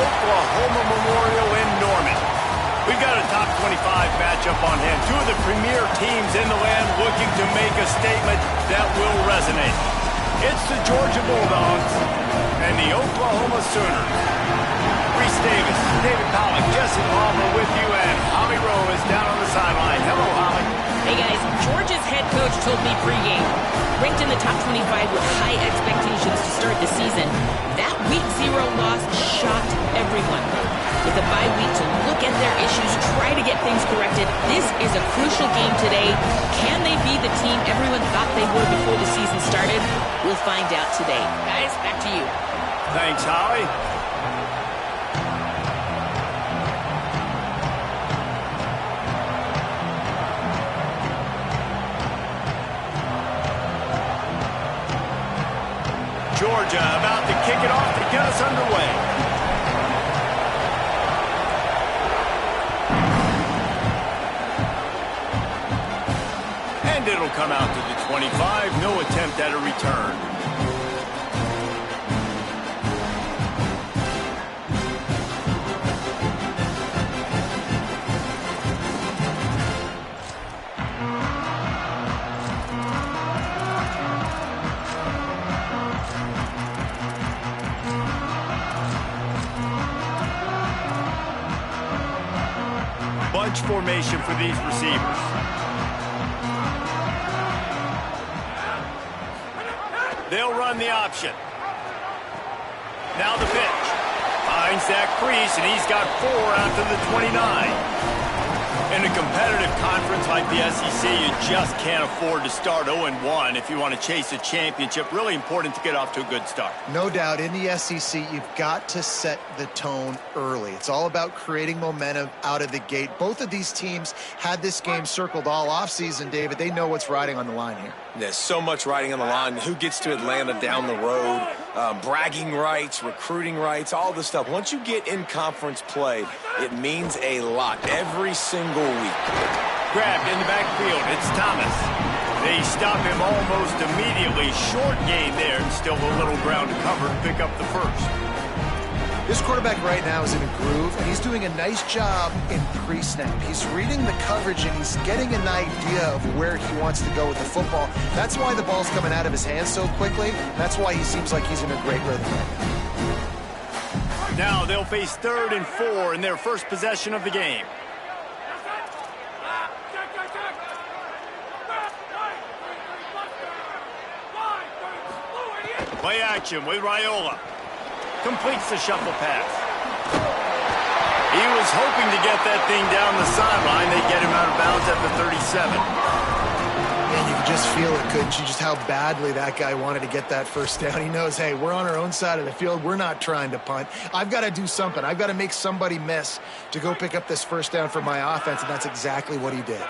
Oklahoma Memorial in Norman. We've got a top 25 matchup on hand. Two of the premier teams in the land looking to make a statement that will resonate. It's the Georgia Bulldogs and the Oklahoma Sooners. Reese Davis, David Pollock, Jesse Palmer with you, and Holly Rowe is down on the sideline. Hello, Holly. Hey, guys. Georgia's head coach told me pregame, ranked in the top 25 with high expectations to start the season. That Week 0 loss shocked everyone. With a bye week to look at their issues, try to get things corrected, this is a crucial game today. Can they be the team everyone thought they would before the season started? We'll find out today. Guys, back to you. Thanks, Holly. Georgia about to kick it off to get us underway. And it'll come out to the 25. No attempt at a return. Bunch formation for these receivers. They'll run the option. Now the pitch. Finds that crease, and he's got 4 out to the 29. In a competitive conference like the SEC, you just can't afford to start 0-1 if you want to chase a championship. Really important to get off to a good start. No doubt, in the SEC, you've got to set the tone early. It's all about creating momentum out of the gate. Both of these teams had this game circled all offseason, David. They know what's riding on the line here. There's so much riding on the line. Who gets to Atlanta down the road, bragging rights, recruiting rights, all this stuff. Once you get in conference play, it means a lot every single week. Grabbed in the backfield. It's Thomas. They stop him almost immediately. Short gain there, and still a little ground to cover to pick up the first. This quarterback right now is in a groove, and he's doing a nice job in pre-snap. He's reading the coverage, and he's getting an idea of where he wants to go with the football. That's why the ball's coming out of his hands so quickly. That's why he seems like he's in a great rhythm right now. Now they'll face 3rd and 4 in their first possession of the game. Play action with Raiola. Completes the shuffle pass. He was hoping to get that thing down the sideline. They get him out of bounds at the 37. And you can just feel it, couldn't you? Just how badly that guy wanted to get that first down. He knows, hey, we're on our own side of the field. We're not trying to punt. I've got to do something. I've got to make somebody miss to go pick up this first down for my offense, and that's exactly what he did.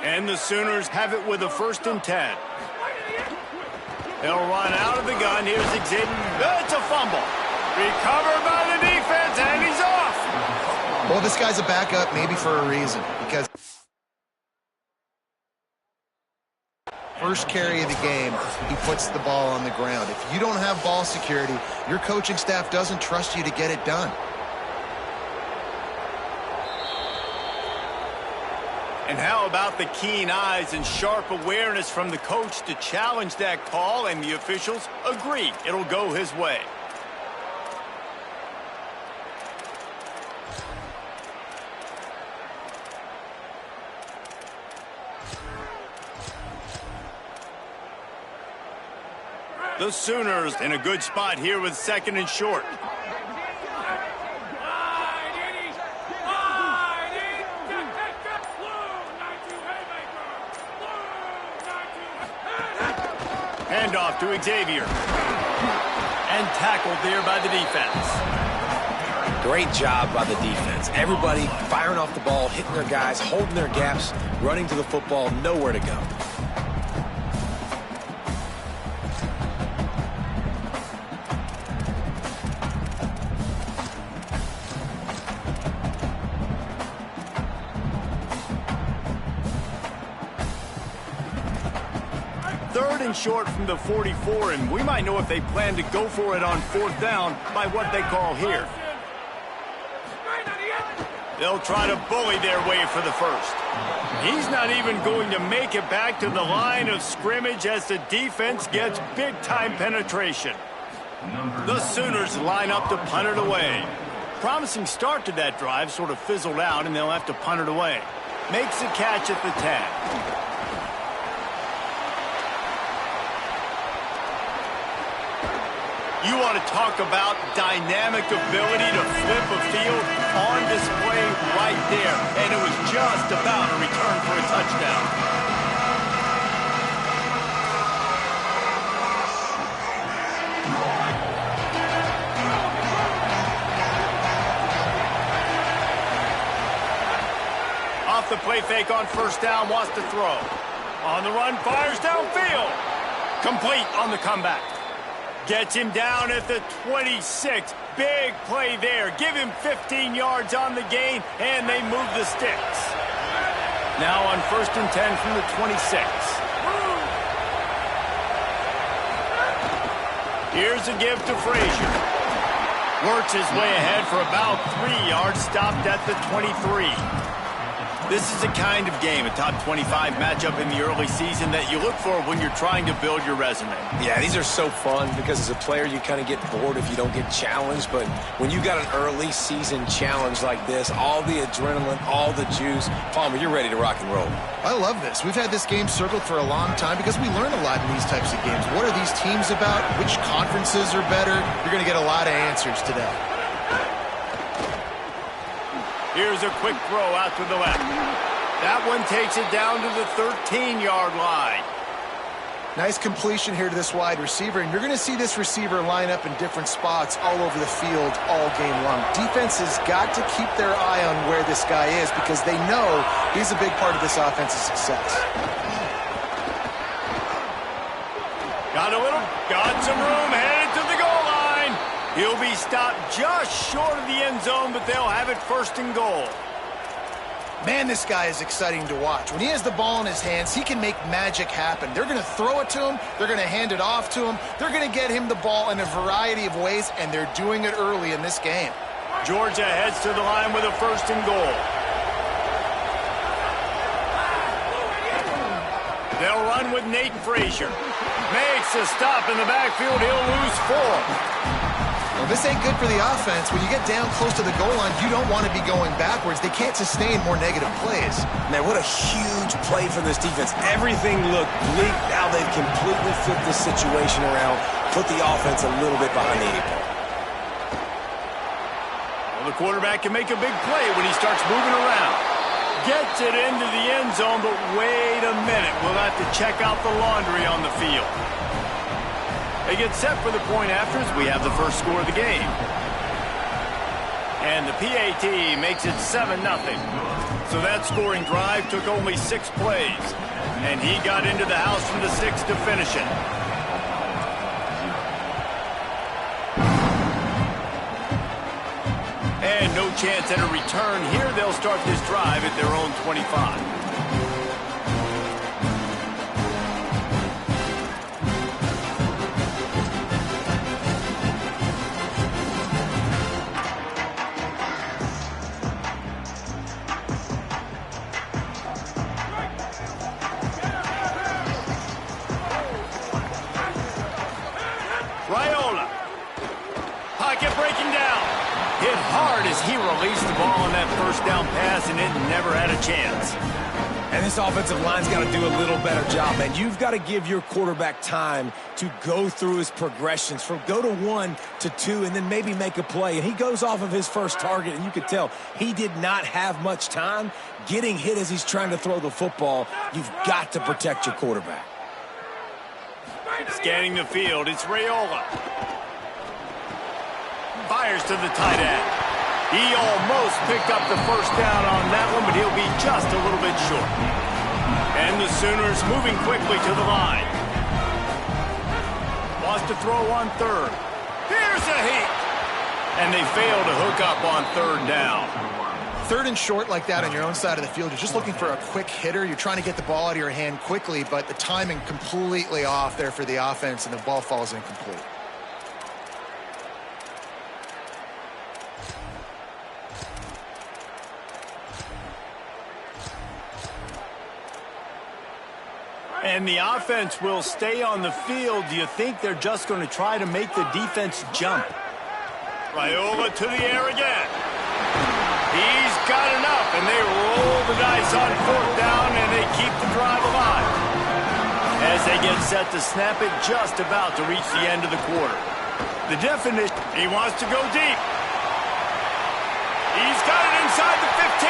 And the Sooners have it with a 1st and 10. They'll run out of the gun. Here's Xavier. It's a fumble. Recovered by the defense, and he's off. Well, this guy's a backup maybe for a reason, because first carry of the game, he puts the ball on the ground. If you don't have ball security, your coaching staff doesn't trust you to get it done. And how about the keen eyes and sharp awareness from the coach to challenge that call, and the officials agree it'll go his way. The Sooners in a good spot here with 2nd and short. Handoff to Xavier. And tackled there by the defense. Great job by the defense. Everybody firing off the ball, hitting their guys, holding their gaps, running to the football, nowhere to go. Third and short from the 44, and we might know if they plan to go for it on 4th down by what they call here. They'll try to bully their way for the first. He's not even going to make it back to the line of scrimmage as the defense gets big-time penetration. The Sooners line up to punt it away. Promising start to that drive sort of fizzled out, and they'll have to punt it away. Makes a catch at the 10. You want to talk about dynamic ability to flip a field on display right there. And it was just about a return for a touchdown. Off the play fake on first down, wants to throw. On the run, fires downfield. Complete on the comeback. Gets him down at the 26. Big play there. Give him 15 yards on the gain, and they move the sticks. Now on 1st and 10 from the 26. Here's a give to Frazier. Works his way ahead for about 3 yards, stopped at the 23. This is the kind of game, a top 25 matchup in the early season, that you look for when you're trying to build your resume. Yeah, these are so fun because as a player, you kind of get bored if you don't get challenged. But when you got an early season challenge like this, all the adrenaline, all the juice, Palmer, you're ready to rock and roll. I love this. We've had this game circled for a long time because we learn a lot in these types of games. What are these teams about? Which conferences are better? You're going to get a lot of answers today. Here's a quick throw out to the left. That one takes it down to the 13-yard line. Nice completion here to this wide receiver, and you're going to see this receiver line up in different spots all over the field all game long. Defense has got to keep their eye on where this guy is because they know he's a big part of this offense's success. Got some room, headed to the goal line. He'll be stopped just short of the end zone, but they'll have it 1st and goal. Man, this guy is exciting to watch. When he has the ball in his hands, he can make magic happen. They're going to throw it to him. They're going to hand it off to him. They're going to get him the ball in a variety of ways, and they're doing it early in this game. Georgia heads to the line with a 1st and goal. They'll run with Nate Frazier. Makes a stop in the backfield. He'll lose 4. Well, this ain't good for the offense. When you get down close to the goal line, you don't want to be going backwards. They can't sustain more negative plays. Man, what a huge play for this defense. Everything looked bleak. Now they've completely flipped this situation around, put the offense a little bit behind the 8 ball. Well, the quarterback can make a big play when he starts moving around. Gets it into the end zone, but wait a minute. We'll have to check out the laundry on the field. They get set for the point afters. We have the first score of the game. And the PAT makes it 7-0. So that scoring drive took only 6 plays. And he got into the house from the 6 to finish it. And no chance at a return here. They'll start this drive at their own 25. He released the ball on that first down pass, and it never had a chance. And this offensive line's got to do a little better job, man. You've got to give your quarterback time to go through his progressions from go to 1 to 2 and then maybe make a play. And he goes off of his first target, and you could tell he did not have much time getting hit as he's trying to throw the football. You've got to protect your quarterback. Scanning the field, it's Raiola. Fires to the tight end. He almost picked up the first down on that one, but he'll be just a little bit short. And the Sooners moving quickly to the line. Wants to throw on 3rd. Here's a heat. And they fail to hook up on 3rd down. 3rd and short like that on your own side of the field, you're just looking for a quick hitter. You're trying to get the ball out of your hand quickly, but the timing completely off there for the offense, and the ball falls incomplete. And the offense will stay on the field. Do you think they're just going to try to make the defense jump? Raiola to the air again. He's got enough, and they roll the dice on fourth down, and they keep the drive alive. As they get set to snap it, just about to reach the end of the quarter. The definition, he wants to go deep. He's got it inside the 15.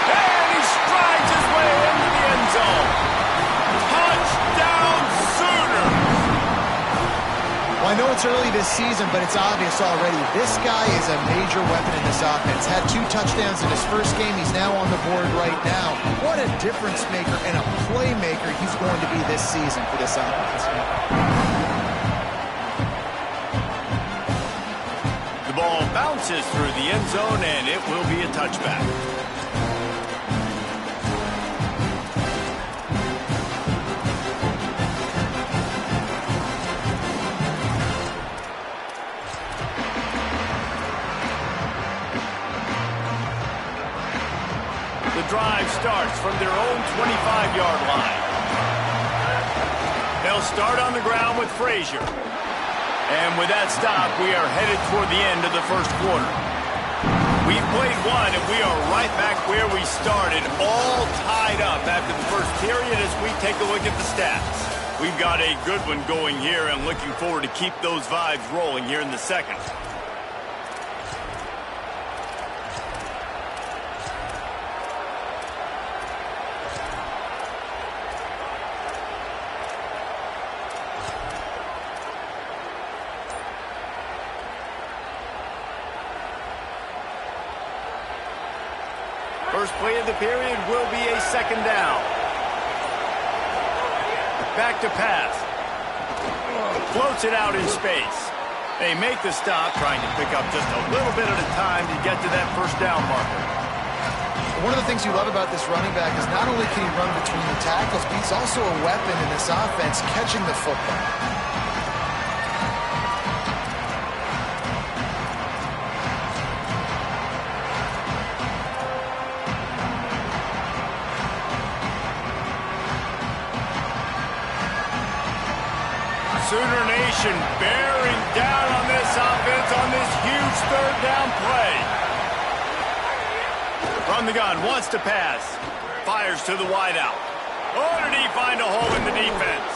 And he strides his way into the end zone. Touchdown Sooners! Well, I know it's early this season, but it's obvious already. This guy is a major weapon in this offense. Had 2 touchdowns in his first game. He's now on the board right now. What a difference maker and a playmaker he's going to be this season for this offense. The ball bounces through the end zone, and it will be a touchback. The drive starts from their own 25-yard line. They'll start on the ground with Frazier. And with that stop, we are headed toward the end of the first quarter. We've played one, and we are right back where we started, all tied up after the first period as we take a look at the stats. We've got a good one going here, and looking forward to keep those vibes rolling here in the second. First play of the period will be a second down. Back to pass. Floats it out in space. They make the stop, trying to pick up just a little bit at a time to get to that first down marker. One of the things you love about this running back is not only can he run between the tackles, but he's also a weapon in this offense catching the football. Sooner Nation bearing down on this offense on this huge third down play. From the gun, wants to pass. Fires to the wideout. Oh, did he find a hole in the defense?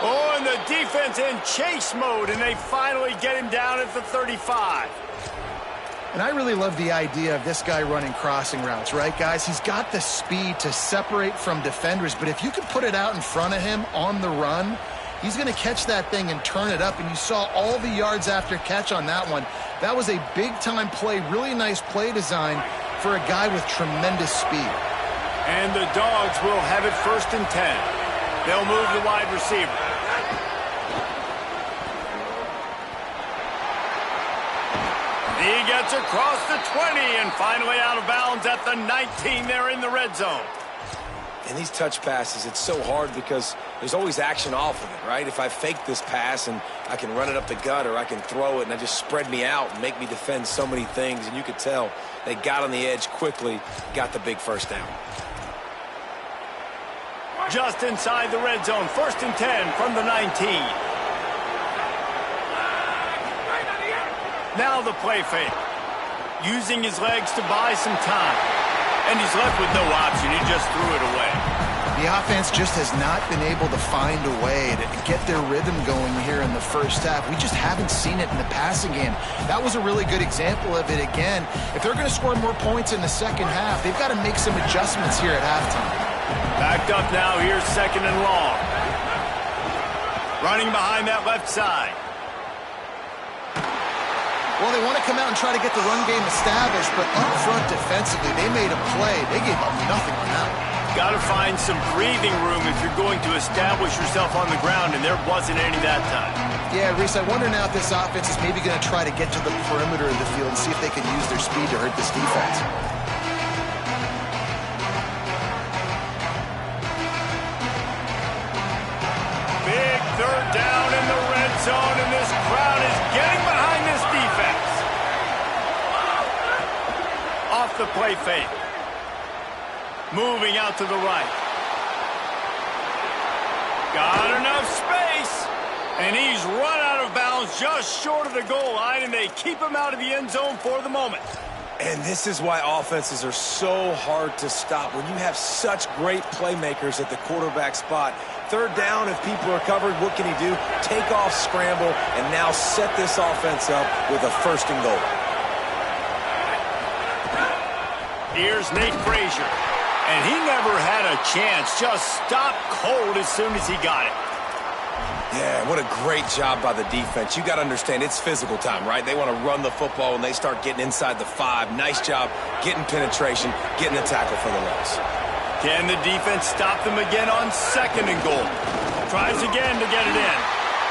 Oh, and the defense in chase mode, and they finally get him down at the 35. And I really love the idea of this guy running crossing routes, right, guys? He's got the speed to separate from defenders, but if you can put it out in front of him on the run, he's going to catch that thing and turn it up, and you saw all the yards after catch on that one. That was a big-time play, really nice play design for a guy with tremendous speed. And the Dogs will have it 1st and 10. They'll move the wide receiver. He gets across the 20 and finally out of bounds at the 19 there in the red zone. And these touch passes, it's so hard because there's always action off of it, right? If I fake this pass and I can run it up the gut, or I can throw it and I just spread me out and make me defend so many things, and you could tell they got on the edge quickly, got the big first down. Just inside the red zone, 1st and 10 from the 19. Now the play fake. Using his legs to buy some time. And he's left with no option. He just threw it away. The offense just has not been able to find a way to get their rhythm going here in the first half. We just haven't seen it in the passing game. That was a really good example of it again. If they're going to score more points in the second half, they've got to make some adjustments here at halftime. Backed up now. Here's 2nd and long. Running behind that left side. Well, they want to come out and try to get the run game established, but up front defensively, they made a play. They gave up nothing on that one. Got to find some breathing room if you're going to establish yourself on the ground, and there wasn't any that time. Yeah, Reese, I wonder now if this offense is maybe going to try to get to the perimeter of the field and see if they can use their speed to hurt this defense. Big third down in the red zone, and this crowd is getting behind this defense. Off the play fake. Moving out to the right. Got enough space. And he's run out of bounds just short of the goal line, and they keep him out of the end zone for the moment. And this is why offenses are so hard to stop. When you have such great playmakers at the quarterback spot, third down, if people are covered, what can he do? Take off, scramble, and now set this offense up with a first and goal. Here's Nate Frazier. And he never had a chance. Just stopped cold as soon as he got it. Yeah, what a great job by the defense. You got to understand, it's physical time, right? They want to run the football when they start getting inside the 5. Nice job getting penetration, getting a tackle for the loss. Can the defense stop them again on second and goal? Tries again to get it in.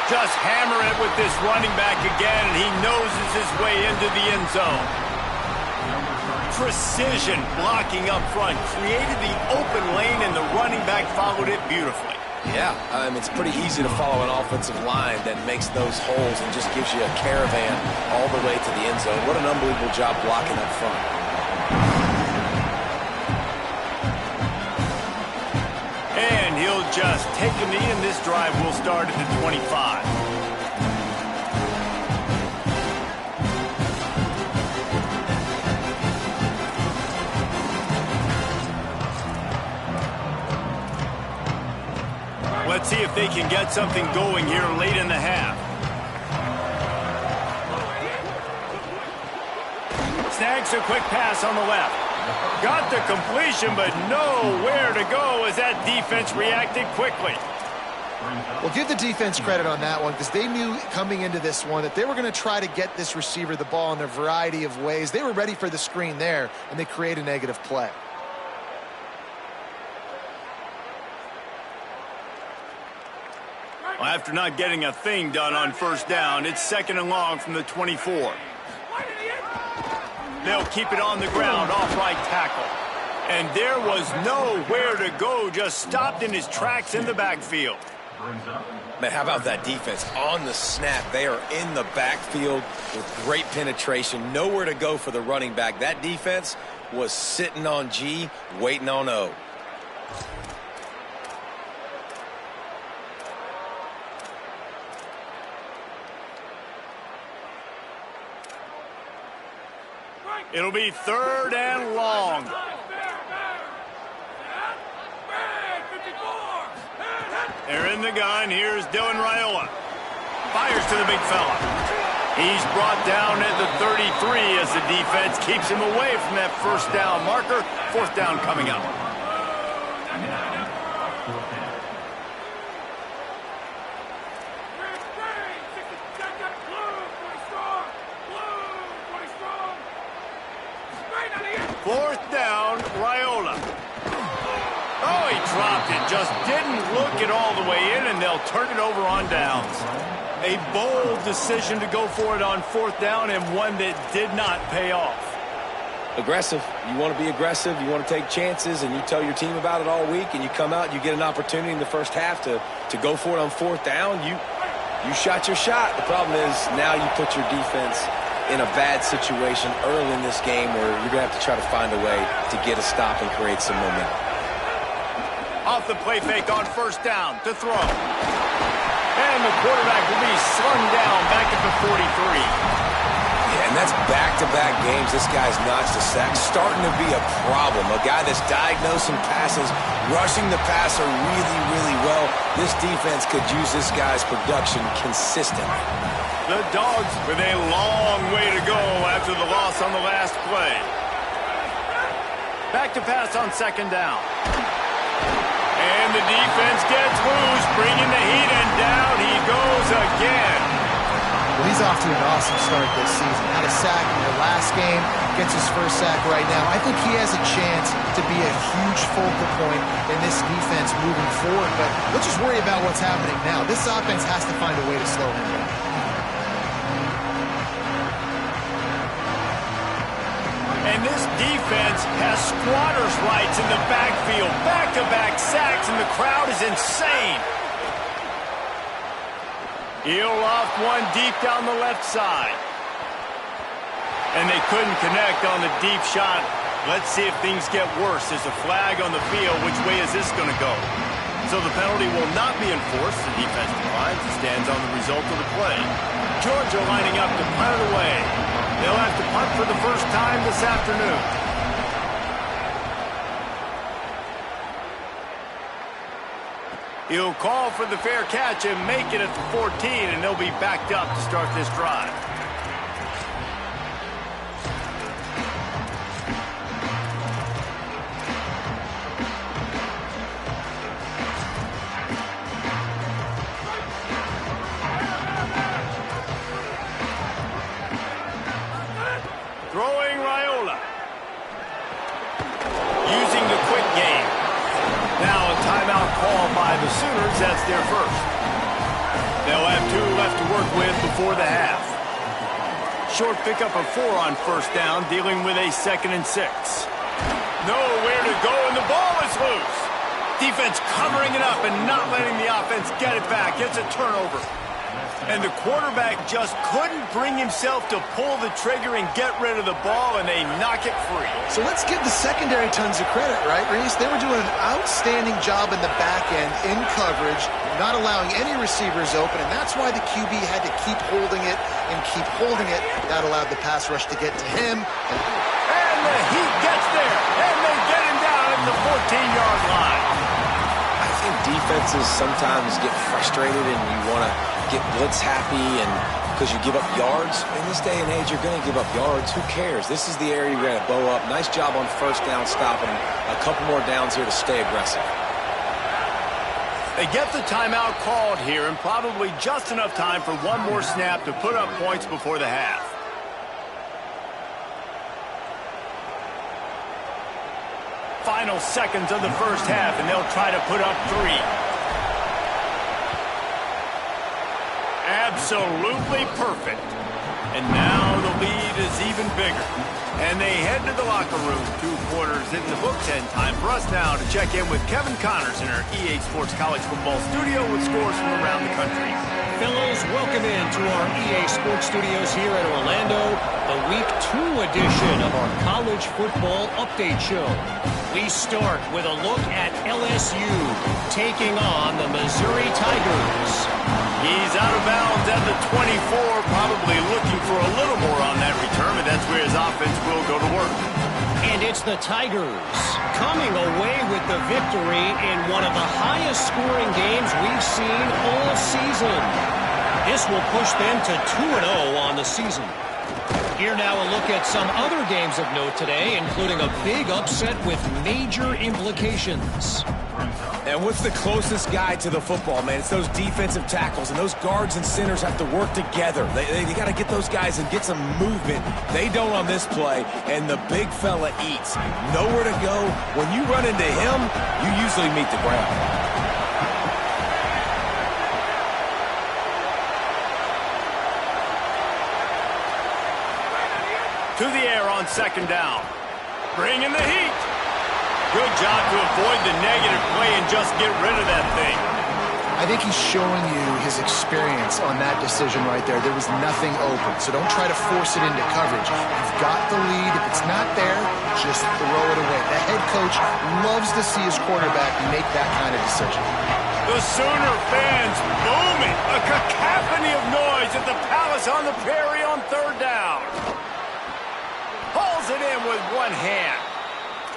Just hammer it with this running back again, and he noses his way into the end zone. Precision blocking up front created the open lane, and the running back followed it beautifully. Yeah, it's pretty easy to follow an offensive line that makes those holes and just gives you a caravan all the way to the end zone. What an unbelievable job blocking up front. And he'll just take a knee, and this drive will start at the 25. Let's see if they can get something going here late in the half. Snags a quick pass on the left. Got the completion, but nowhere to go as that defense reacted quickly. Well, give the defense credit on that one because they knew coming into this one that they were going to try to get this receiver the ball in a variety of ways. They were ready for the screen there, and they create a negative play. Well, after not getting a thing done on first down, it's second and long from the 24. They'll keep it on the ground off right tackle. And there was nowhere to go, just stopped in his tracks in the backfield. Man, how about that defense? On the snap, they are in the backfield with great penetration. Nowhere to go for the running back. That defense was sitting on G, waiting on O. It'll be third and long. They're in the gun. Here's Dylan Raiola. Fires to the big fella. He's brought down at the 33 as the defense keeps him away from that first down marker. Fourth down coming up. Fourth down, Raiola. Oh, he dropped it. Just didn't look it all the way in, and they'll turn it over on downs. A bold decision to go for it on fourth down, and one that did not pay off. Aggressive. You want to be aggressive. You want to take chances, and you tell your team about it all week, and you come out and you get an opportunity in the first half to go for it on fourth down. You shot your shot. The problem is now you put your defense in a bad situation early in this game where you're going to have to try to find a way to get a stop and create some momentum. Off the play fake on first down to throw. And the quarterback will be slung down back at the 43. Yeah, and that's back-to-back games. This guy's notched a sack. Starting to be a problem. A guy that's diagnosing passes, rushing the passer really, really well. This defense could use this guy's production consistently. The Dawgs with a long way to go after the loss on the last play. Back to pass on second down. And the defense gets loose, bringing the heat, and down he goes again. Well, he's off to an awesome start this season. Had a sack in the last game, gets his first sack right now. I think he has a chance to be a huge focal point in this defense moving forward, but let's just worry about what's happening now. This offense has to find a way to slow him down. And this defense has squatters' rights in the backfield. Back-to-back sacks, and the crowd is insane. He'll loft one deep down the left side. And they couldn't connect on the deep shot. Let's see if things get worse. There's a flag on the field. Which way is this going to go? So the penalty will not be enforced. The defense declines and stands on the result of the play. Georgia lining up to punt it away. They'll have to punt for the first time this afternoon. He'll call for the fair catch and make it at the 14, and they'll be backed up to start this drive. Throwing Raiola. Using the quick game. Now a timeout call by the Sooners. That's their first. They'll have 2 left to work with before the half. Short pickup of 4 on first down, dealing with a 2nd and 6. Nowhere to go, and the ball is loose. Defense covering it up and not letting the offense get it back. It's a turnover. And the quarterback just couldn't bring himself to pull the trigger and get rid of the ball, and they knock it free. So let's give the secondary tons of credit, right, Reese? They were doing an outstanding job in the back end, in coverage, not allowing any receivers open, and that's why the QB had to keep holding it and keep holding it. That allowed the pass rush to get to him. And the Heat gets there, and they get him down at the 14-yard line. I think defenses sometimes get frustrated and you want to get blitz happy and because you give up yards. In this day and age, you're going to give up yards. Who cares? This is the area you're going to bow up. Nice job on first down stopping them. A couple more downs here to stay aggressive. They get the timeout called here and probably just enough time for one more snap to put up points before the half. Final seconds of the first half, and they'll try to put up 3. Absolutely perfect. And now the lead is even bigger. And they head to the locker room. 2 quarters in the books, and time for us now to check in with Kevin Connors in our EA Sports College Football studio with scores from around the country. Fellows, welcome in to our EA Sports Studios here in Orlando, the Week 2 edition of our College Football Update Show. We start with a look at LSU taking on the Missouri Tigers. He's out of bounds at the 24, probably looking for a little more on that return, but that's where his offense will go to work. And it's the Tigers coming away with the victory in one of the highest scoring games we've seen all season. This will push them to 2-0 on the season. Here now a look at some other games of note today, including a big upset with major implications. And what's the closest guy to the football, man? It's those defensive tackles, and those guards and centers have to work together. They got to get those guys and get some movement. They don't on this play, and the big fella eats. Nowhere to go. When you run into him, you usually meet the ground. To the air on 2nd down. Bringing the heat. Good job to avoid the negative play and just get rid of that thing. I think he's showing you his experience on that decision right there. There was nothing open, so don't try to force it into coverage. You've got the lead. If it's not there, just throw it away. The head coach loves to see his quarterback make that kind of decision. The Sooner fans booming. A cacophony of noise at the Palace on the Prairie on 3rd down. Hauls it in with one hand.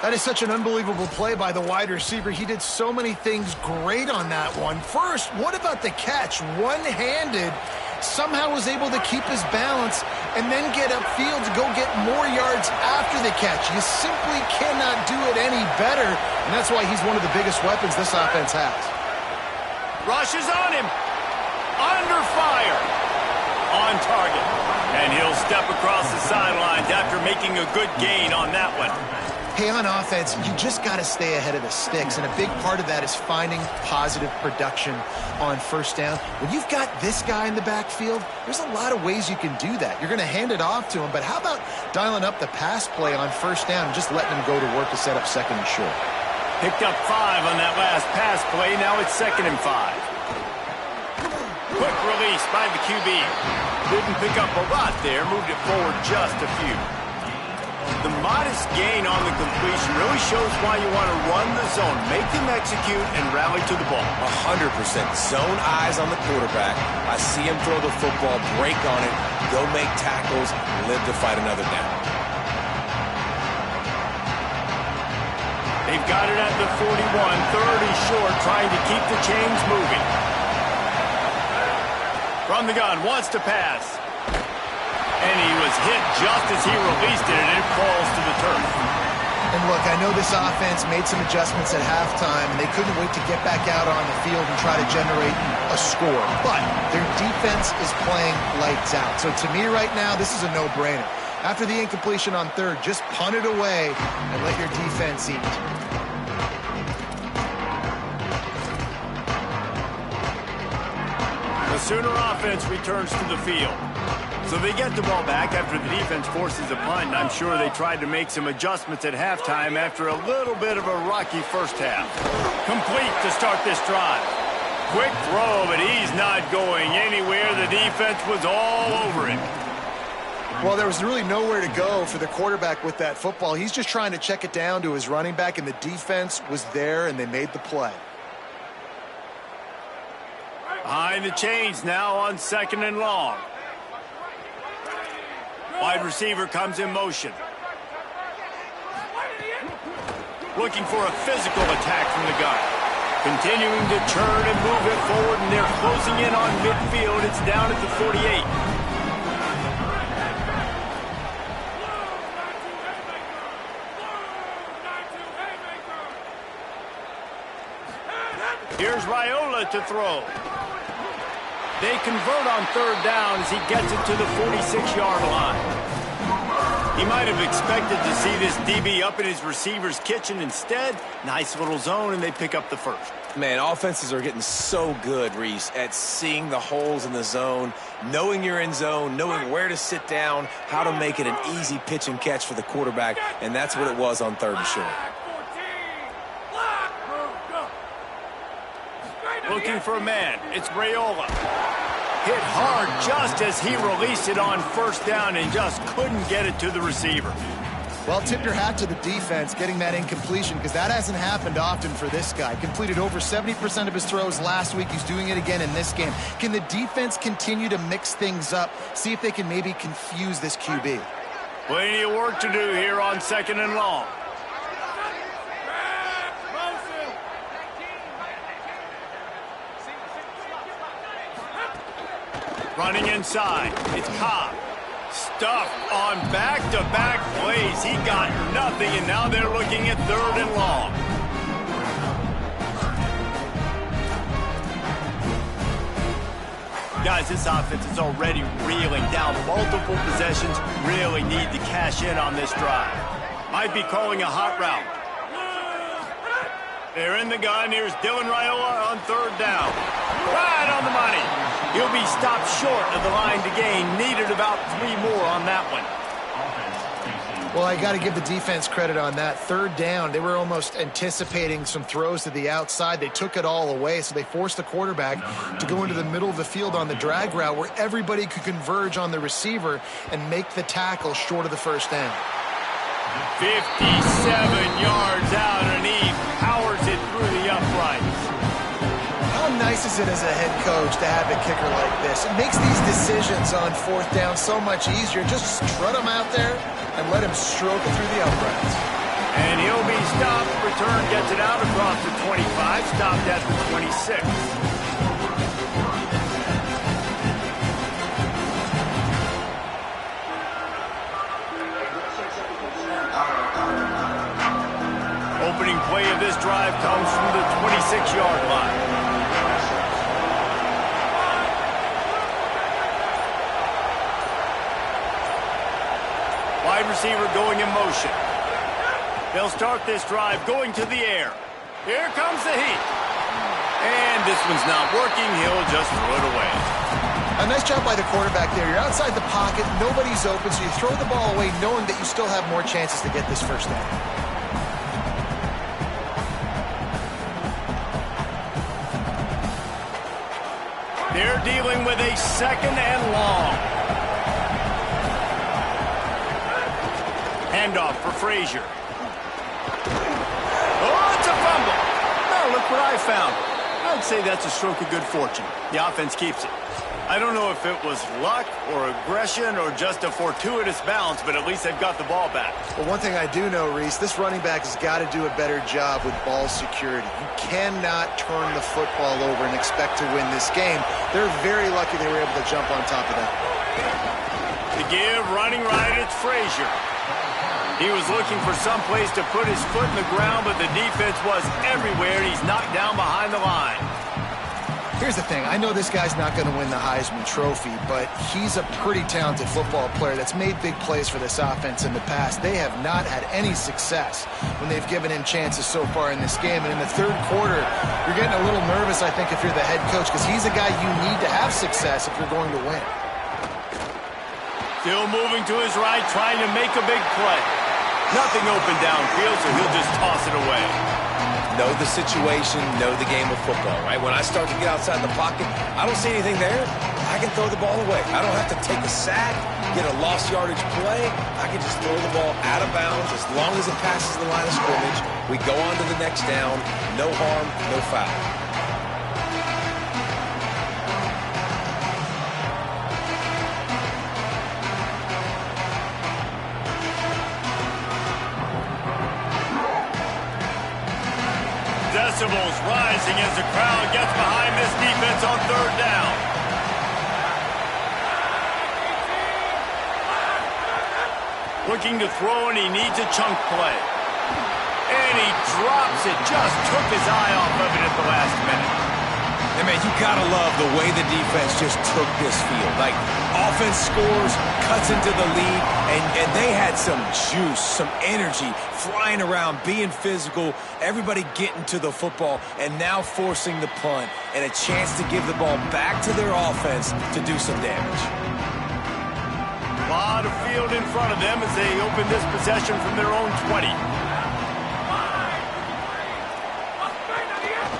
That is such an unbelievable play by the wide receiver. He did so many things great on that one. First, what about the catch? One-handed, somehow was able to keep his balance and then get upfield to go get more yards after the catch. You simply cannot do it any better, and that's why he's one of the biggest weapons this offense has. Rushes on him. Under fire. On target. And he'll step across the sidelines after making a good gain on that one. Hey, on offense, you just got to stay ahead of the sticks, and a big part of that is finding positive production on first down. When you've got this guy in the backfield, there's a lot of ways you can do that. You're going to hand it off to him, but how about dialing up the pass play on first down and just letting him go to work to set up 2nd and short? Picked up 5 on that last pass play. Now it's 2nd and 5. Quick release by the QB. Didn't pick up a lot there. Moved it forward just a few. The modest gain on the completion really shows why you want to run the zone, make them execute, and rally to the ball. 100%. Zone eyes on the quarterback. I see him throw the football, break on it, go make tackles, live to fight another down. They've got it at the 41, 30 short, trying to keep the chains moving. From the gun, wants to pass. And he was hit just as he released it, and it falls to the turf. And look, I know this offense made some adjustments at halftime, and they couldn't wait to get back out on the field and try to generate a score. But their defense is playing lights out. So to me right now, this is a no-brainer. After the incompletion on third, just punt it away and let your defense eat. The Sooner offense returns to the field. So they get the ball back after the defense forces a punt, and I'm sure they tried to make some adjustments at halftime after a little bit of a rocky first half. Complete to start this drive. Quick throw, but he's not going anywhere. The defense was all over him. Well, there was really nowhere to go for the quarterback with that football. He's just trying to check it down to his running back, and the defense was there, and they made the play. Behind the chains now on 2nd and long. Wide receiver comes in motion. Looking for a physical attack from the gun. Continuing to turn and move it forward, and they're closing in on midfield. It's down at the 48. Here's Raiola to throw. They convert on 3rd down as he gets it to the 46-yard line. He might have expected to see this DB up in his receiver's kitchen. Instead, nice little zone, and they pick up the first. Man, offenses are getting so good, Reese, at seeing the holes in the zone, knowing you're in zone, knowing where to sit down, how to make it an easy pitch and catch for the quarterback, and that's what it was on 3rd and short. Looking for a man. It's Raiola. Hit hard just as he released it on 1st down and just couldn't get it to the receiver. Well, tip your hat to the defense getting that incompletion, because that hasn't happened often for this guy. Completed over 70% of his throws last week. He's doing it again in this game. Can the defense continue to mix things up? See if they can maybe confuse this QB. Plenty of work to do here on 2nd and long. Running inside, it's Cobb. Stuffed on back-to-back plays. He got nothing, and now they're looking at 3rd and long. Guys, this offense is already reeling down. Multiple possessions, really need to cash in on this drive. Might be calling a hot route. They're in the gun. Here's Dylan Raiola on 3rd down. Right on the money. He'll be stopped short of the line to gain. Needed about 3 more on that one. Well, I got to give the defense credit on that. 3rd down, they were almost anticipating some throws to the outside. They took it all away, so they forced the quarterback to go into the middle of the field on the drag route where everybody could converge on the receiver and make the tackle short of the 1st down. 57 yards out, and he powers it through the uprights. How nice is it as a head coach to have a kicker like this? It makes these decisions on 4th down so much easier. Just strut him out there and let him stroke it through the uprights. And he'll be stopped. Return gets it out across the 25, stopped at the 26. Opening play of this drive comes from the 26-yard line. Wide receiver going in motion. They'll start this drive going to the air. Here comes the heat. And this one's not working. He'll just throw it away. A nice job by the quarterback there. You're outside the pocket. Nobody's open, so you throw the ball away knowing that you still have more chances to get this 1st down. They're dealing with a 2nd and long. handoff for Frazier. Oh, it's a fumble. Oh, look what I found. I'd say that's a stroke of good fortune. The offense keeps it. I don't know if it was luck or aggression or just a fortuitous bounce, but at least they've got the ball back. Well, one thing I do know, Reese, this running back has got to do a better job with ball security. You cannot turn the football over and expect to win this game. They're very lucky they were able to jump on top of that. To give, running right, it's Frazier. He was looking for some place to put his foot in the ground, but the defense was everywhere. He's knocked down behind the line. Here's the thing. I know this guy's not going to win the Heisman Trophy, but he's a pretty talented football player that's made big plays for this offense in the past. They have not had any success when they've given him chances so far in this game. And in the third quarter, you're getting a little nervous, I think, if you're the head coach, because he's a guy you need to have success if you're going to win. Still moving to his right, trying to make a big play. Nothing open downfield, so he'll just toss it away. Know the situation, know the game of football, right? When I start to get outside the pocket, I don't see anything there, I can throw the ball away. I don't have to take a sack, get a lost yardage play. I can just throw the ball out of bounds as long as it passes the line of scrimmage. We go on to the next down. No harm, no foul. Decibels rising as the crowd gets behind this defense on third down. Looking to throw, and he needs a chunk play. And he drops it. Just took his eye off of it at the last minute. And, man, you got to love the way the defense just took this field. Like, offense scores, cuts into the lead, and they had some juice, some energy, flying around, being physical, everybody getting to the football, and now forcing the punt and a chance to give the ball back to their offense to do some damage. A lot of field in front of them as they open this possession from their own 20.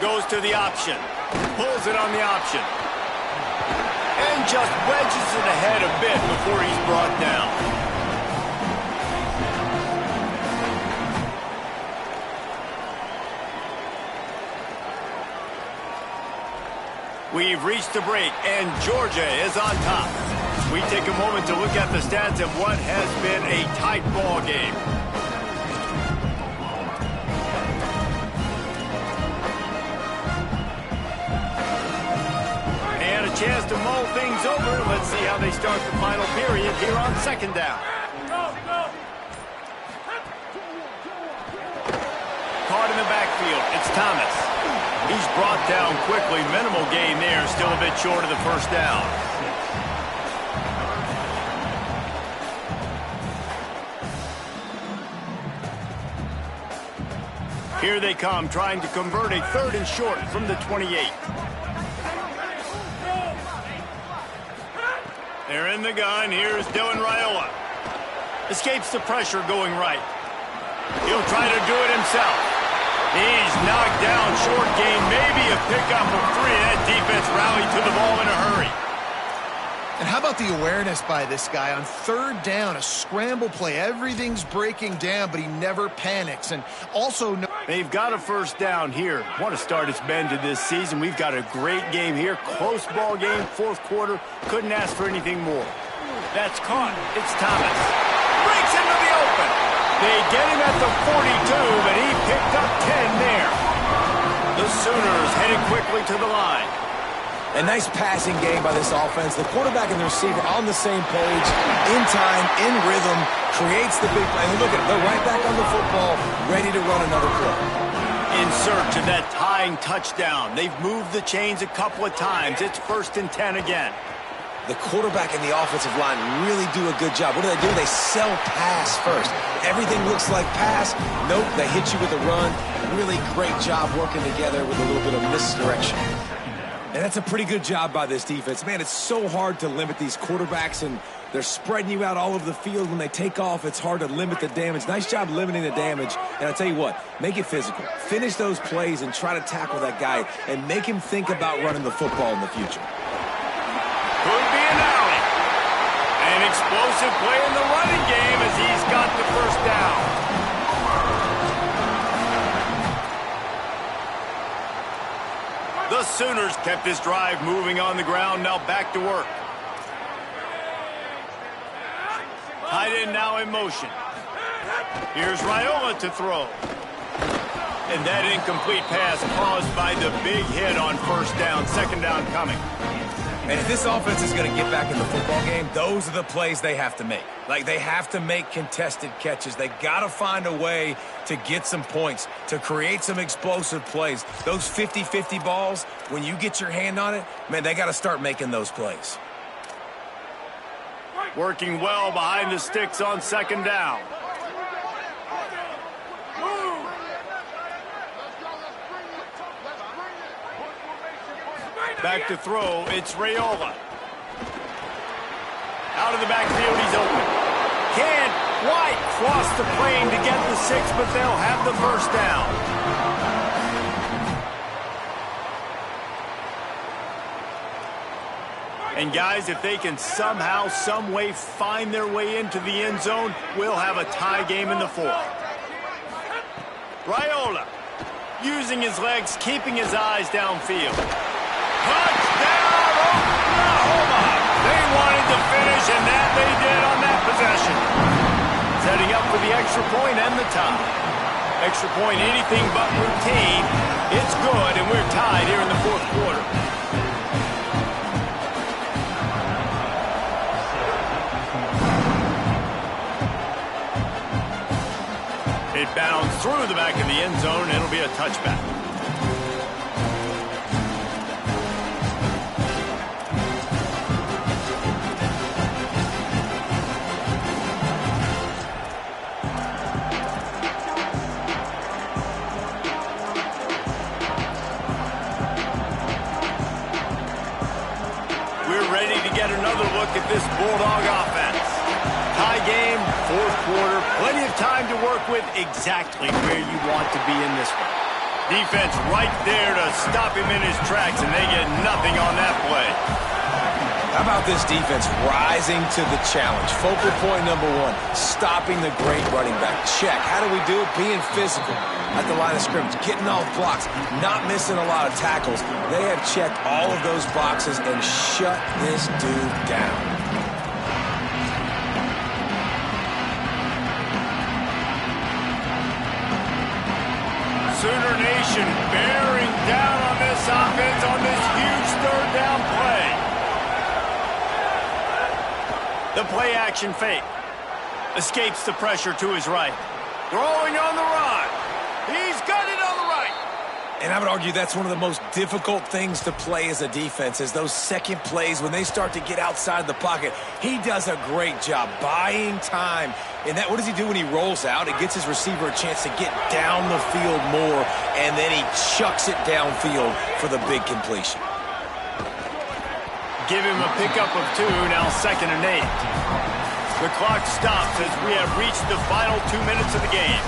Goes to the option. Pulls it on the option. And just wedges it ahead a bit before he's brought down. We've reached the break, and Georgia is on top. We take a moment to look at the stats of what has been a tight ball game. And a chance to mull things over. Let's see how they start the final period here on second down. Caught in the backfield. It's Thomas. He's brought down quickly. Minimal gain there. Still a bit short of the first down. Here they come, trying to convert a third and short from the 28. They're in the gun. Here's Dylan Raiola. Escapes the pressure going right. He'll try to do it himself. He's knocked down, short gain, maybe a pickup of 3. That defense rallied to the ball in a hurry. And how about the awareness by this guy on third down, a scramble play. Everything's breaking down, but he never panics. And also, they've got a first down here. What a start it's been to this season. We've got a great game here. Close ball game, fourth quarter. Couldn't ask for anything more. That's caught. It's Thomas. Breaks into the open. They get him at the 42, but he picked up 10 there. The Sooners headed quickly to the line. A nice passing game by this offense. The quarterback and the receiver on the same page, in time, in rhythm, creates the big play. And look at it, they're right back on the football, ready to run another play. In search of that tying touchdown. They've moved the chains a couple of times. It's 1st and 10 again. The quarterback and the offensive line really do a good job. What do? They sell pass first. Everything looks like pass. Nope, they hit you with a run. Really great job working together with a little bit of misdirection. And that's a pretty good job by this defense. Man, it's so hard to limit these quarterbacks, and they're spreading you out all over the field. When they take off, it's hard to limit the damage. Nice job limiting the damage. And I'll tell you what, make it physical. Finish those plays and try to tackle that guy and make him think about running the football in the future. Could be an alley. An explosive play in the running game as he's got the first down. The Sooners kept this drive moving on the ground, now back to work. Tight end now in motion. Here's Raiola to throw. And that incomplete pass caused by the big hit on first down, second down coming. And if this offense is going to get back in the football game, those are the plays they have to make. Like, they have to make contested catches. They got to find a way to get some points, to create some explosive plays. Those 50-50 balls, when you get your hand on it, man, they got to start making those plays. Working well behind the sticks on second down. Back to throw, it's Raiola. Out of the backfield, he's open. Can't quite cross the plane to get the 6, but they'll have the first down. And guys, if they can somehow, some way find their way into the end zone, we'll have a tie game in the fourth. Raiola, using his legs, keeping his eyes downfield. Touchdown, Oklahoma! They wanted to finish, and that they did on that possession. Setting up for the extra point and the tie. Extra point, anything but routine. It's good, and we're tied here in the fourth quarter. It bounced through the back of the end zone, and it'll be a touchback. Look at this Bulldog offense. Tie game, fourth quarter, plenty of time to work with, exactly where you want to be in this one. Defense right there to stop him in his tracks, and they get nothing on that play. How about this defense rising to the challenge? Focal point number one, stopping the great running back. Check. How do we do it? Being physical at the line of scrimmage, getting off blocks, not missing a lot of tackles. They have checked all of those boxes and shut this dude down. Sooner Nation bearing down on this offense on this huge third down play. The play action fake. Escapes the pressure to his right. Throwing on the run. He's got it on the right. And I would argue that's one of the most difficult things to play as a defense is those second plays when they start to get outside the pocket. He does a great job buying time. And that, what does he do when he rolls out? It gets his receiver a chance to get down the field more, and then he chucks it downfield for the big completion. Give him a pickup of 2, now 2nd and 8. The clock stops as we have reached the final 2 minutes of the game.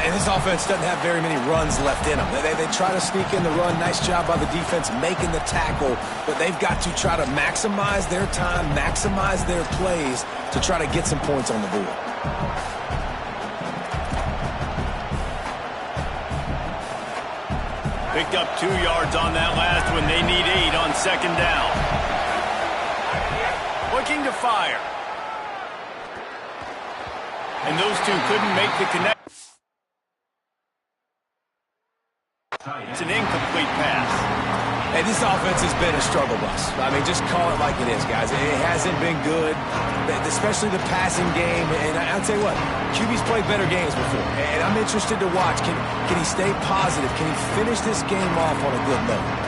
And this offense doesn't have very many runs left in them. They try to sneak in the run. Nice job by the defense making the tackle. But they've got to try to maximize their time, maximize their plays to try to get some points on the board. Picked up 2 yards on that last one. They need 8 on second down. Looking to fire. And those two couldn't make the connection. It's an incomplete pass. Hey, this offense has been a struggle bus. I mean, just call it like it is, guys. It hasn't been good, especially the passing game. And I'll tell you what, QB's played better games before. And I'm interested to watch. Can he stay positive? Can he finish this game off on a good note?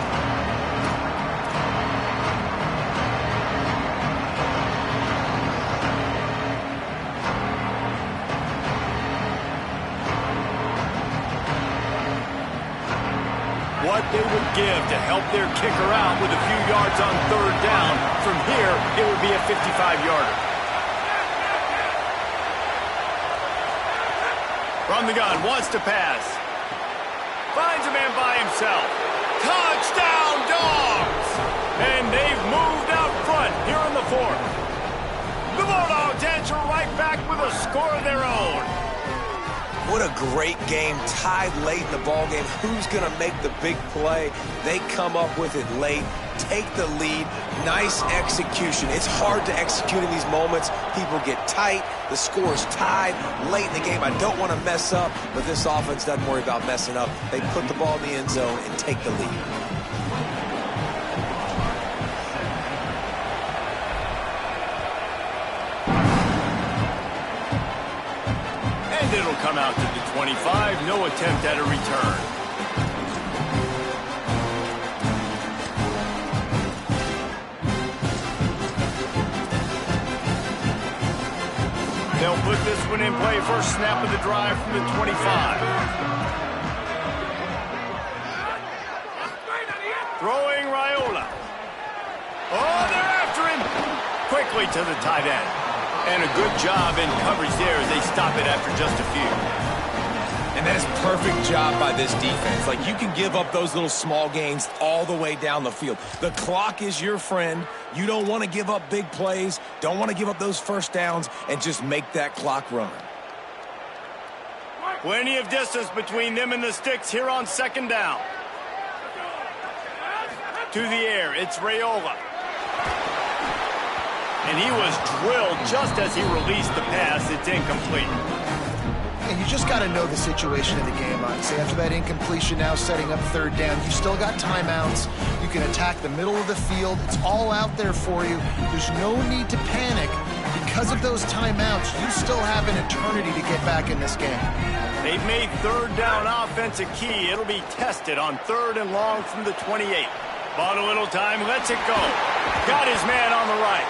What they would give to help their kicker out with a few yards on third down. From here, it would be a 55-yarder. From the gun, wants to pass. Finds a man by himself. Touchdown, Dawgs! And they've moved out front here in the fourth. The Bulldogs answer right back with a score of their own. What a great game, tied late in the ballgame. Who's going to make the big play? They come up with it late, take the lead. Nice execution. It's hard to execute in these moments. People get tight. The score's tied late in the game. I don't want to mess up, but this offense doesn't worry about messing up. They put the ball in the end zone and take the lead. It'll come out to the 25. No attempt at a return. They'll put this one in play. First snap of the drive from the 25. Throwing Raiola. Oh, they're after him. Quickly to the tight end. And a good job in coverage there as they stop it after just a few. And that is a perfect job by this defense. Like, you can give up those little small gains all the way down the field. The clock is your friend. You don't want to give up big plays. Don't want to give up those first downs and just make that clock run. Plenty of distance between them and the sticks here on second down. To the air, it's Raiola. And he was drilled just as he released the pass. It's incomplete. And you just got to know the situation of the game, honestly. After that incompletion, now setting up third down, you still got timeouts. You can attack the middle of the field. It's all out there for you. There's no need to panic. Because of those timeouts, you still have an eternity to get back in this game. They've made third down offense a key. It'll be tested on third and long from the 28. Bought a little time, lets it go. Got his man on the right.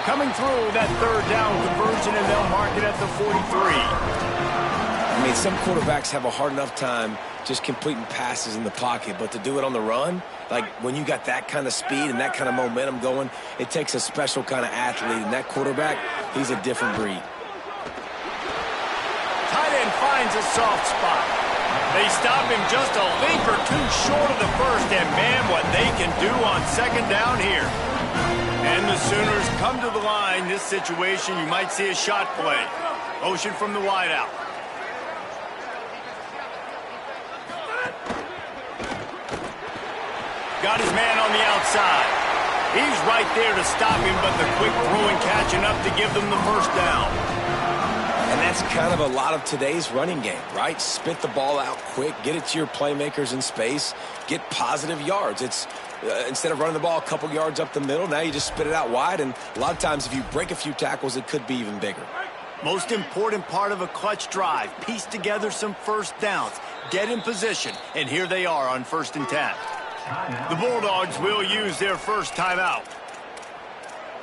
Coming through that third down conversion, and they'll mark it at the 43. I mean, some quarterbacks have a hard enough time just completing passes in the pocket, but to do it on the run, like when you got that kind of speed and that kind of momentum going, it takes a special kind of athlete, and that quarterback, he's a different breed. Tight end finds a soft spot. They stop him just a link or two short of the first, and man, what they can do on second down here. And the Sooners come to the line. This situation, you might see a shot play. Motion from the wideout. Got his man on the outside. He's right there to stop him, but the quick throw and catch enough to give them the first down. And that's kind of a lot of today's running game, right? Spit the ball out quick, get it to your playmakers in space, get positive yards. It's instead of running the ball a couple yards up the middle, now you just spit it out wide, and a lot of times if you break a few tackles, it could be even bigger. Most important part of a clutch drive, piece together some first downs, get in position, and here they are on 1st and 10. The Bulldogs will use their first timeout.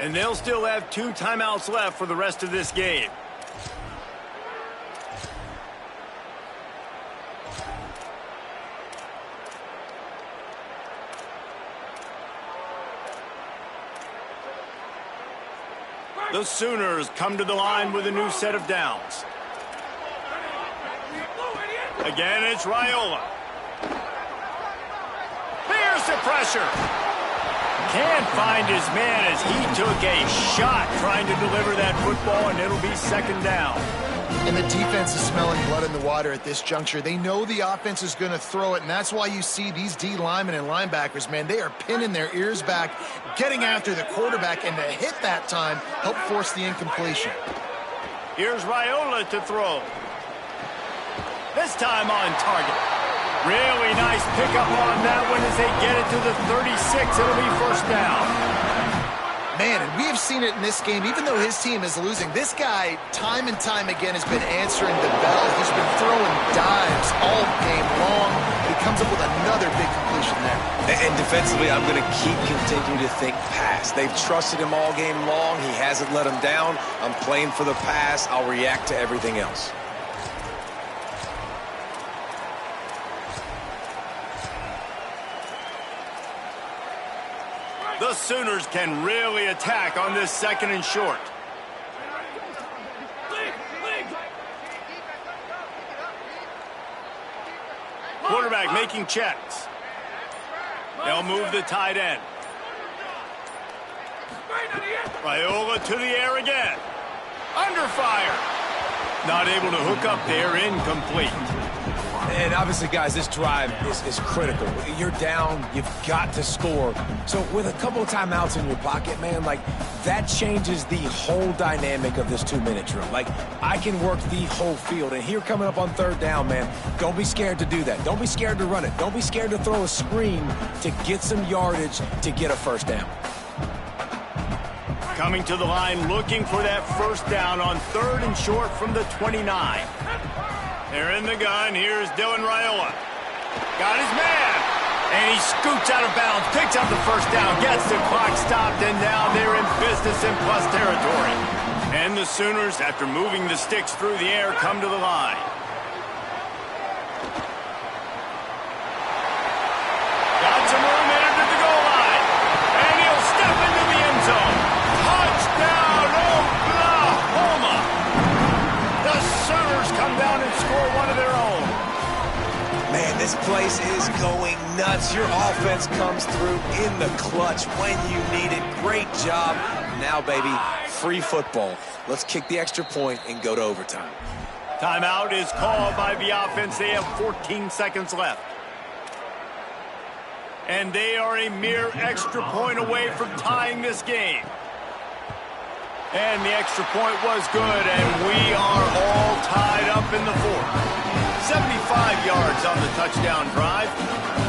And they'll still have 2 timeouts left for the rest of this game. The Sooners come to the line with a new set of downs. Again, it's Raiola. Here's the pressure. Can't find his man as he took a shot trying to deliver that football, and it'll be second down. And the defense is smelling blood in the water at this juncture. They know the offense is going to throw it, and that's why you see these D linemen and linebackers, man, they are pinning their ears back, getting after the quarterback, and to hit that time, help force the incompletion. Here's Raiola to throw. This time on target. Really nice pickup on that one as they get it to the 36. It'll be first down. Man, and we have seen it in this game, even though his team is losing. This guy, time and time again, has been answering the bell. He's been throwing dives all game long. He comes up with another big completion there. And defensively, I'm going to continue to think pass. They've trusted him all game long. He hasn't let them down. I'm playing for the pass. I'll react to everything else. The Sooners can really attack on this second and short. Quarterback making checks. They'll move the tight end. Raiola to the air again. Under fire. Not able to hook up there, incomplete. And obviously, guys, this drive is critical. You're down, you've got to score. So with a couple of timeouts in your pocket, man, like, that changes the whole dynamic of this 2-minute drill. Like, I can work the whole field. And here coming up on third down, man, don't be scared to do that. Don't be scared to run it. Don't be scared to throw a screen to get some yardage to get a first down. Coming to the line, looking for that first down on 3rd and short from the 29. They're in the gun. Here's Dylan Raiola. Got his man. And he scoots out of bounds, picks up the first down, gets the clock stopped, and now they're in business in plus territory. And the Sooners, after moving the sticks through the air, come to the line. Got some room headed to the goal line. And he'll step into the end zone. Touchdown, Oklahoma! The Sooners come down and score one of their own. Man, this place is going nuts. Your offense comes through in the clutch when you need it. Great job. Now, baby, free football. Let's kick the extra point and go to overtime. Timeout is called by the offense. They have 14 seconds left. And they are a mere extra point away from tying this game. And the extra point was good, and we are all tied up in the fourth. 75 yards on the touchdown drive,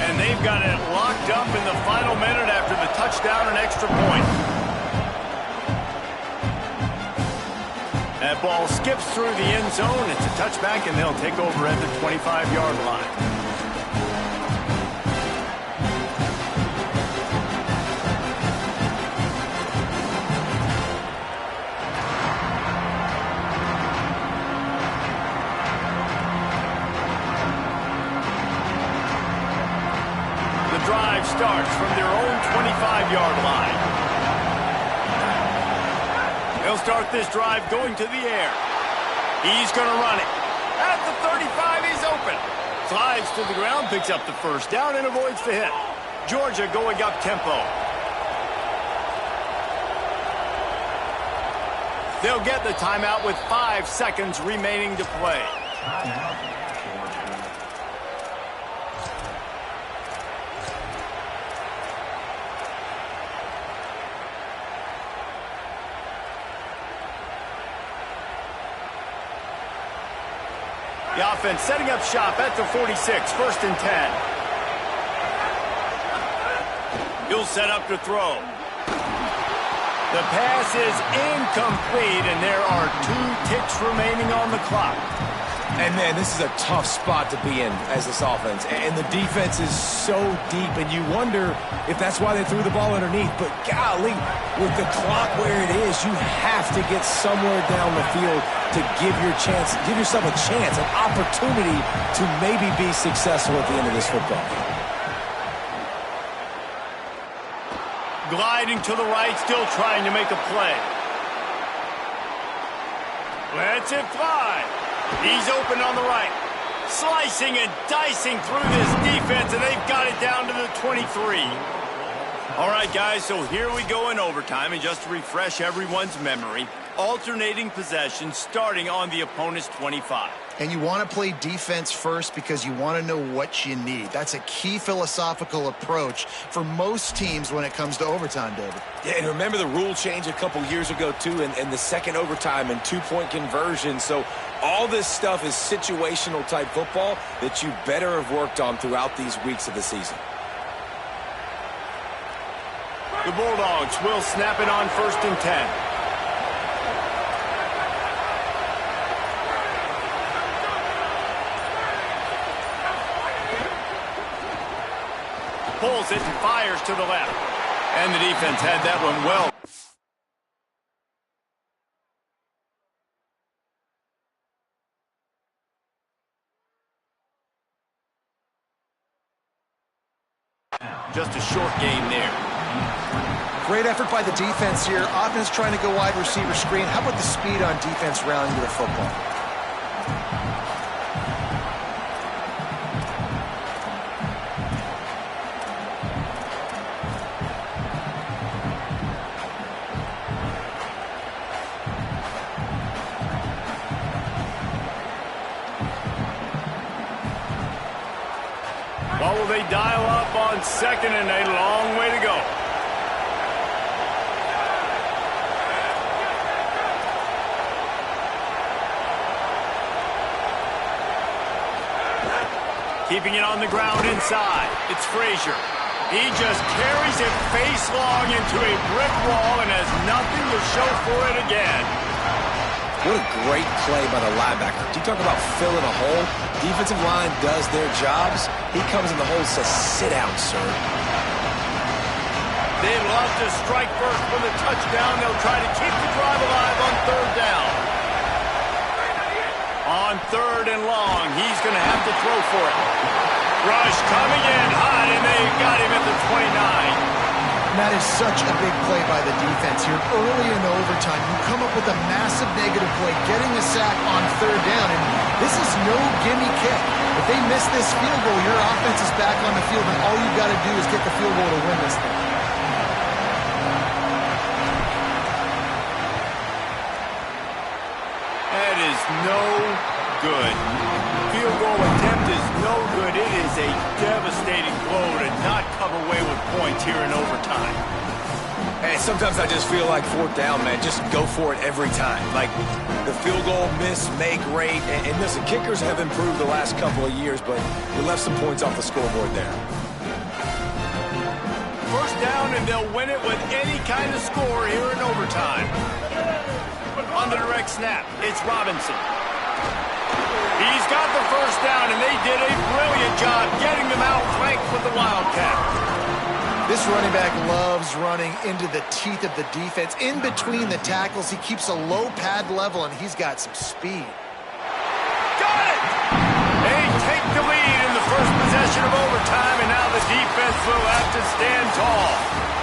and they've got it locked up in the final minute after the touchdown and extra point. That ball skips through the end zone. It's a touchback, and they'll take over at the 25-yard line. Drive starts from their own 25-yard line. They'll start this drive going to the air. He's going to run it. At the 35, he's open. Slides to the ground, picks up the first down, and avoids the hit. Georgia going up tempo. They'll get the timeout with 5 seconds remaining to play. The offense setting up shop at the 46, 1st and 10. He'll set up to throw. The pass is incomplete, and there are 2 ticks remaining on the clock. And, man, this is a tough spot to be in as this offense. And the defense is so deep, and you wonder if that's why they threw the ball underneath. But, golly, with the clock where it is, you have to get somewhere down the field to give yourself a chance, an opportunity to maybe be successful at the end of this football game. Gliding to the right, still trying to make a play. Lets it fly. He's open on the right. Slicing and dicing through this defense, and they've got it down to the 23. All right, guys, so here we go in overtime, and just to refresh everyone's memory, alternating possession starting on the opponent's 25. And you want to play defense first because you want to know what you need. That's a key philosophical approach for most teams when it comes to overtime, David. Yeah, and remember the rule change a couple years ago, too, and the second overtime and 2-point conversion. So all this stuff is situational type football that you better have worked on throughout these weeks of the season. The Bulldogs will snap it on 1st and 10. Pulls it and fires to the left. And the defense had that one well. Just a short game there. Great effort by the defense here. Offense trying to go wide receiver screen. How about the speed on defense rounding to the football? What will they dial up on second and a long way to go? Keeping it on the ground inside. It's Frazier. He just carries it face long into a brick wall and has nothing to show for it again. What a great play by the linebacker. Do you talk about filling a hole? Defensive line does their jobs. He comes in the hole and says, sit down, sir. They love to strike first for the touchdown. They'll try to keep the drive alive on third down. On third and long, he's going to have to throw for it. Rush coming in hot, and they got him at the 29. And that is such a big play by the defense here. Early in overtime, you come up with a massive negative play, getting a sack on third down, and this is no gimme kick. If they miss this field goal, your offense is back on the field, and all you've got to do is get the field goal to win this thing. That is no good. Field goal attempt is no good. It is a devastating blow to not come away with points here in overtime. Hey, sometimes I just feel like fourth down, man. Just go for it every time. Like the field goal miss, make rate. And listen, kickers have improved the last couple of years, but we left some points off the scoreboard there. First down, and they'll win it with any kind of score here in overtime. On the direct snap, it's Robinson. He's got the first down, and they did a brilliant job getting them out flanked with the Wildcat. This running back loves running into the teeth of the defense. In between the tackles, he keeps a low pad level, and he's got some speed. Got it! They take the lead in the first possession of overtime, and now the defense will have to stand tall.